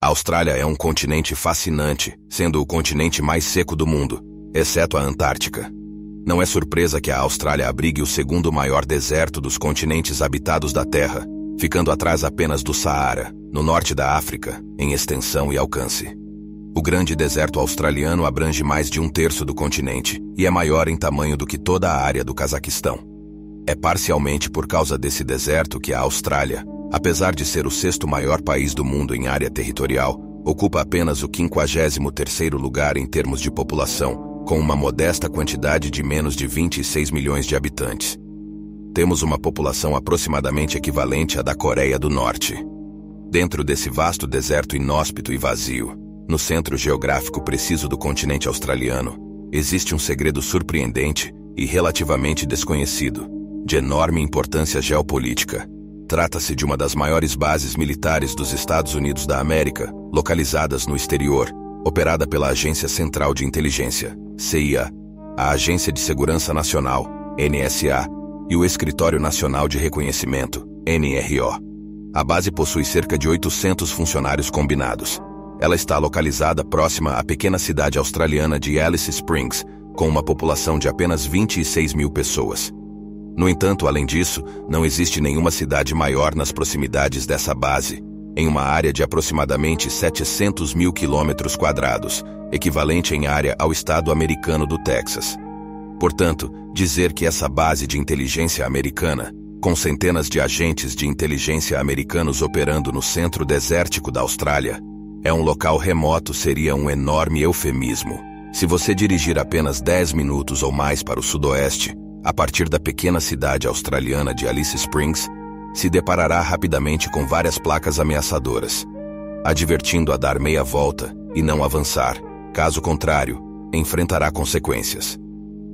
A Austrália é um continente fascinante, sendo o continente mais seco do mundo, exceto a Antártica. Não é surpresa que a Austrália abrigue o segundo maior deserto dos continentes habitados da Terra, ficando atrás apenas do Saara, no norte da África, em extensão e alcance. O grande deserto australiano abrange mais de 1/3 do continente e é maior em tamanho do que toda a área do Cazaquistão. É parcialmente por causa desse deserto que a Austrália, apesar de ser o 6º maior país do mundo em área territorial, ocupa apenas o 53º lugar em termos de população, com uma modesta quantidade de menos de 26 milhões de habitantes. Temos uma população aproximadamente equivalente à da Coreia do Norte. Dentro desse vasto deserto inóspito e vazio, no centro geográfico preciso do continente australiano, existe um segredo surpreendente e relativamente desconhecido, de enorme importância geopolítica. Trata-se de uma das maiores bases militares dos Estados Unidos da América, localizadas no exterior, operada pela Agência Central de Inteligência, CIA, a Agência de Segurança Nacional, NSA, e o Escritório Nacional de Reconhecimento, NRO. A base possui cerca de 800 funcionários combinados. Ela está localizada próxima à pequena cidade australiana de Alice Springs, com uma população de apenas 26 mil pessoas. No entanto, além disso, não existe nenhuma cidade maior nas proximidades dessa base, em uma área de aproximadamente 700 mil quilômetros quadrados, equivalente em área ao estado americano do Texas. Portanto, dizer que essa base de inteligência americana, com centenas de agentes de inteligência americanos operando no centro desértico da Austrália, é um local remoto seria um enorme eufemismo. Se você dirigir apenas 10 minutos ou mais para o sudoeste, a partir da pequena cidade australiana de Alice Springs, se deparará rapidamente com várias placas ameaçadoras, advertindo a dar meia volta e não avançar. Caso contrário, enfrentará consequências.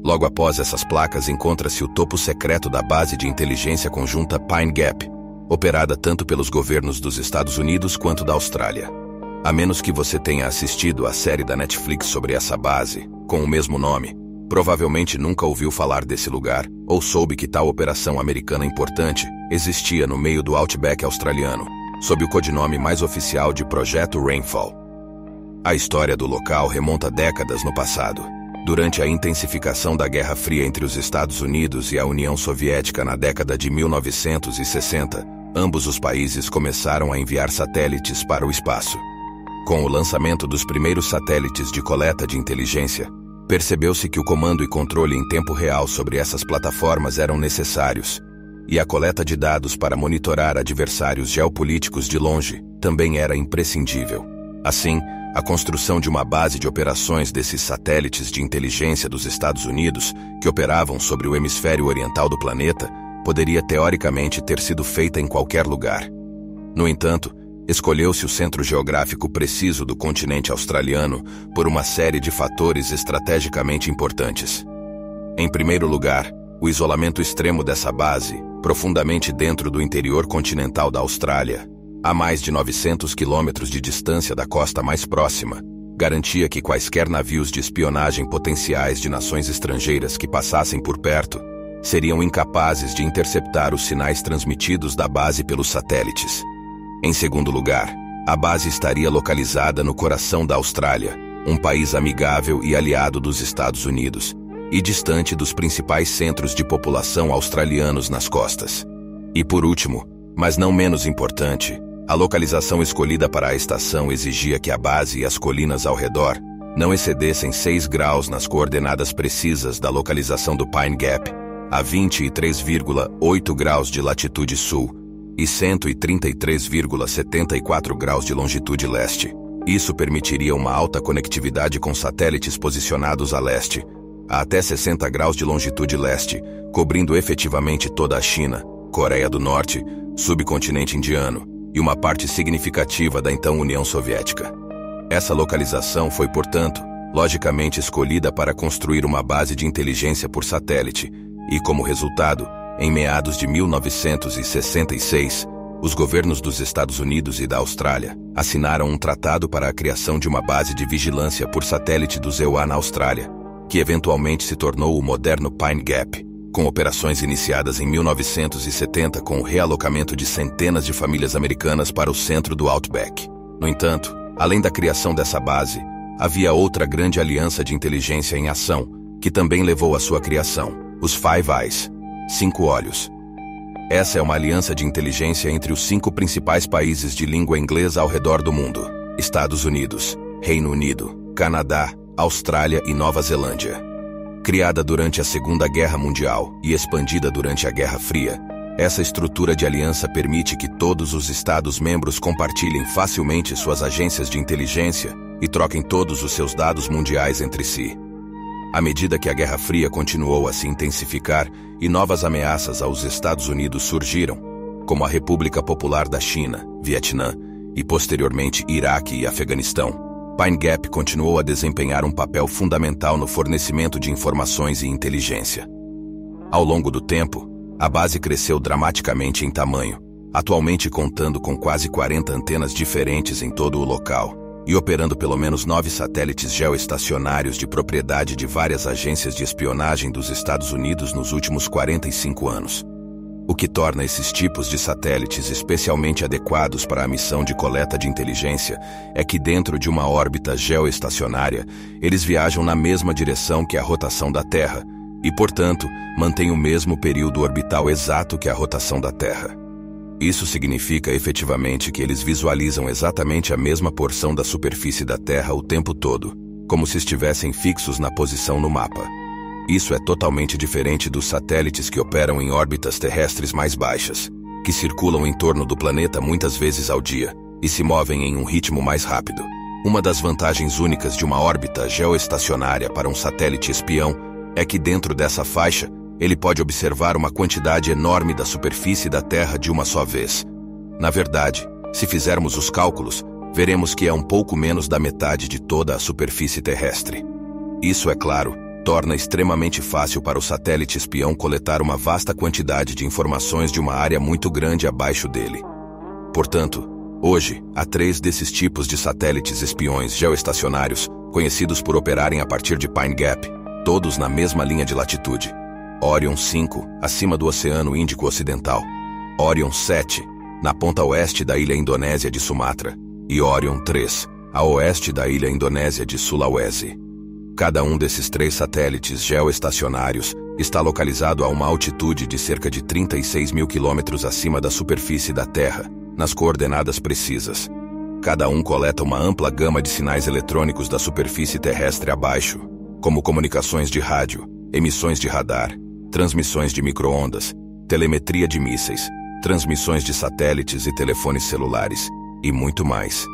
Logo após essas placas encontra-se o topo secreto da base de inteligência conjunta Pine Gap, operada tanto pelos governos dos Estados Unidos quanto da Austrália. A menos que você tenha assistido à série da Netflix sobre essa base, com o mesmo nome, provavelmente nunca ouviu falar desse lugar, ou soube que tal operação americana importante existia no meio do Outback australiano, sob o codinome mais oficial de Projeto Rainfall. A história do local remonta décadas no passado. Durante a intensificação da Guerra Fria entre os Estados Unidos e a União Soviética na década de 1960, ambos os países começaram a enviar satélites para o espaço. Com o lançamento dos primeiros satélites de coleta de inteligência, percebeu-se que o comando e controle em tempo real sobre essas plataformas eram necessários, e a coleta de dados para monitorar adversários geopolíticos de longe também era imprescindível. Assim, a construção de uma base de operações desses satélites de inteligência dos Estados Unidos, que operavam sobre o hemisfério oriental do planeta, poderia teoricamente ter sido feita em qualquer lugar. No entanto, escolheu-se o centro geográfico preciso do continente australiano por uma série de fatores estrategicamente importantes. Em primeiro lugar, o isolamento extremo dessa base, profundamente dentro do interior continental da Austrália, a mais de 900 quilômetros de distância da costa mais próxima, garantia que quaisquer navios de espionagem potenciais de nações estrangeiras que passassem por perto seriam incapazes de interceptar os sinais transmitidos da base pelos satélites. Em segundo lugar, a base estaria localizada no coração da Austrália, um país amigável e aliado dos Estados Unidos, e distante dos principais centros de população australianos nas costas. E por último, mas não menos importante, a localização escolhida para a estação exigia que a base e as colinas ao redor não excedessem 6 graus nas coordenadas precisas da localização do Pine Gap, a 23,8 graus de latitude sul e 133,74 graus de longitude leste. Isso permitiria uma alta conectividade com satélites posicionados a leste, a até 60 graus de longitude leste, cobrindo efetivamente toda a China, Coreia do Norte, subcontinente indiano e uma parte significativa da então União Soviética. Essa localização foi, portanto, logicamente escolhida para construir uma base de inteligência por satélite e, como resultado, em meados de 1966, os governos dos Estados Unidos e da Austrália assinaram um tratado para a criação de uma base de vigilância por satélite do EUA na Austrália, que eventualmente se tornou o moderno Pine Gap, com operações iniciadas em 1970 com o realocamento de centenas de famílias americanas para o centro do Outback. No entanto, além da criação dessa base, havia outra grande aliança de inteligência em ação, que também levou à sua criação, os Five Eyes, 5 olhos. Essa é uma aliança de inteligência entre os 5 principais países de língua inglesa ao redor do mundo: Estados Unidos, Reino Unido, Canadá, Austrália e Nova Zelândia. Criada durante a Segunda Guerra Mundial e expandida durante a Guerra Fria, essa estrutura de aliança permite que todos os Estados-membros compartilhem facilmente suas agências de inteligência e troquem todos os seus dados mundiais entre si. À medida que a Guerra Fria continuou a se intensificar e novas ameaças aos Estados Unidos surgiram, como a República Popular da China, Vietnã e posteriormente Iraque e Afeganistão, Pine Gap continuou a desempenhar um papel fundamental no fornecimento de informações e inteligência. Ao longo do tempo, a base cresceu dramaticamente em tamanho, atualmente contando com quase 40 antenas diferentes em todo o local e operando pelo menos 9 satélites geoestacionários de propriedade de várias agências de espionagem dos Estados Unidos nos últimos 45 anos. O que torna esses tipos de satélites especialmente adequados para a missão de coleta de inteligência é que dentro de uma órbita geoestacionária, eles viajam na mesma direção que a rotação da Terra e, portanto, mantêm o mesmo período orbital exato que a rotação da Terra. Isso significa efetivamente que eles visualizam exatamente a mesma porção da superfície da Terra o tempo todo, como se estivessem fixos na posição no mapa. Isso é totalmente diferente dos satélites que operam em órbitas terrestres mais baixas, que circulam em torno do planeta muitas vezes ao dia e se movem em um ritmo mais rápido. Uma das vantagens únicas de uma órbita geoestacionária para um satélite espião é que dentro dessa faixa, ele pode observar uma quantidade enorme da superfície da Terra de uma só vez. Na verdade, se fizermos os cálculos, veremos que é um pouco menos da metade de toda a superfície terrestre. Isso, é claro, torna extremamente fácil para o satélite espião coletar uma vasta quantidade de informações de uma área muito grande abaixo dele. Portanto, hoje, há 3 desses tipos de satélites espiões geoestacionários, conhecidos por operarem a partir de Pine Gap, todos na mesma linha de latitude. Orion 5, acima do Oceano Índico Ocidental. Orion 7, na ponta oeste da ilha indonésia de Sumatra. E Orion 3, a oeste da ilha indonésia de Sulawesi. Cada um desses 3 satélites geoestacionários está localizado a uma altitude de cerca de 36 mil quilômetros acima da superfície da Terra, nas coordenadas precisas. Cada um coleta uma ampla gama de sinais eletrônicos da superfície terrestre abaixo, como comunicações de rádio, emissões de radar, transmissões de micro-ondas, telemetria de mísseis, transmissões de satélites e telefones celulares, e muito mais.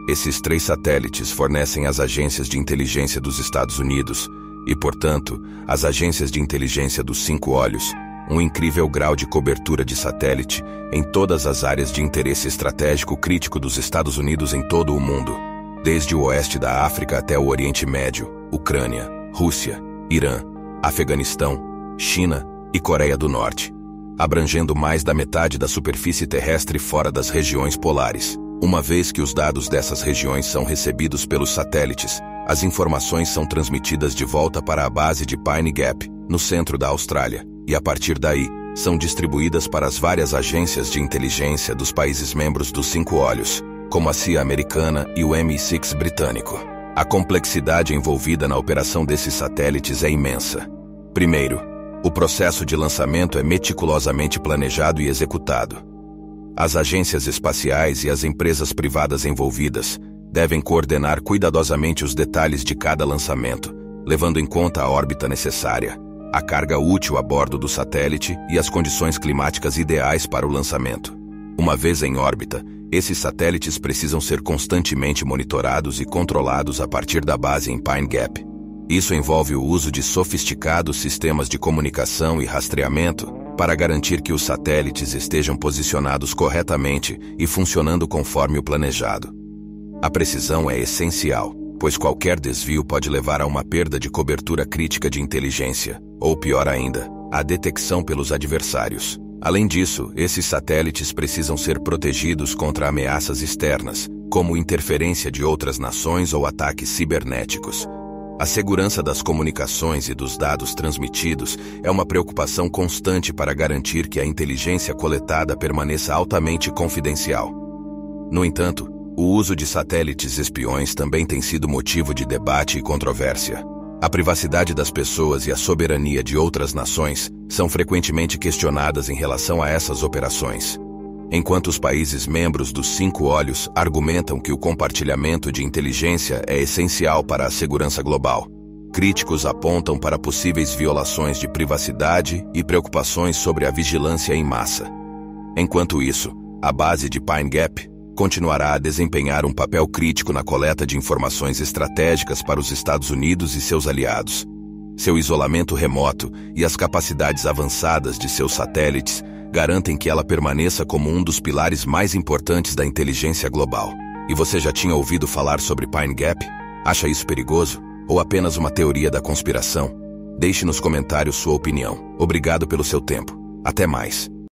Esses 3 satélites fornecem às agências de inteligência dos Estados Unidos e, portanto, às agências de inteligência dos 5 olhos, um incrível grau de cobertura de satélite em todas as áreas de interesse estratégico crítico dos Estados Unidos em todo o mundo, desde o oeste da África até o Oriente Médio, Ucrânia, Rússia, Irã, Afeganistão, China e Coreia do Norte, abrangendo mais da metade da superfície terrestre fora das regiões polares. Uma vez que os dados dessas regiões são recebidos pelos satélites, as informações são transmitidas de volta para a base de Pine Gap, no centro da Austrália, e a partir daí, são distribuídas para as várias agências de inteligência dos países membros dos 5 olhos, como a CIA americana e o MI6 britânico. A complexidade envolvida na operação desses satélites é imensa. Primeiro, o processo de lançamento é meticulosamente planejado e executado. As agências espaciais e as empresas privadas envolvidas devem coordenar cuidadosamente os detalhes de cada lançamento, levando em conta a órbita necessária, a carga útil a bordo do satélite e as condições climáticas ideais para o lançamento. Uma vez em órbita, esses satélites precisam ser constantemente monitorados e controlados a partir da base em Pine Gap. Isso envolve o uso de sofisticados sistemas de comunicação e rastreamento para garantir que os satélites estejam posicionados corretamente e funcionando conforme o planejado. A precisão é essencial, pois qualquer desvio pode levar a uma perda de cobertura crítica de inteligência, ou pior ainda, a detecção pelos adversários. Além disso, esses satélites precisam ser protegidos contra ameaças externas, como interferência de outras nações ou ataques cibernéticos. A segurança das comunicações e dos dados transmitidos é uma preocupação constante para garantir que a inteligência coletada permaneça altamente confidencial. No entanto, O uso de satélites espiões também tem sido motivo de debate e controvérsia. A privacidade das pessoas e a soberania de outras nações são frequentemente questionadas em relação a essas operações. Enquanto os países membros dos 5 olhos argumentam que o compartilhamento de inteligência é essencial para a segurança global, críticos apontam para possíveis violações de privacidade e preocupações sobre a vigilância em massa. Enquanto isso, a base de Pine Gap continuará a desempenhar um papel crítico na coleta de informações estratégicas para os Estados Unidos e seus aliados. Seu isolamento remoto e as capacidades avançadas de seus satélites garantem que ela permaneça como um dos pilares mais importantes da inteligência global. E você já tinha ouvido falar sobre Pine Gap? Acha isso perigoso? Ou apenas uma teoria da conspiração? Deixe nos comentários sua opinião. Obrigado pelo seu tempo. Até mais.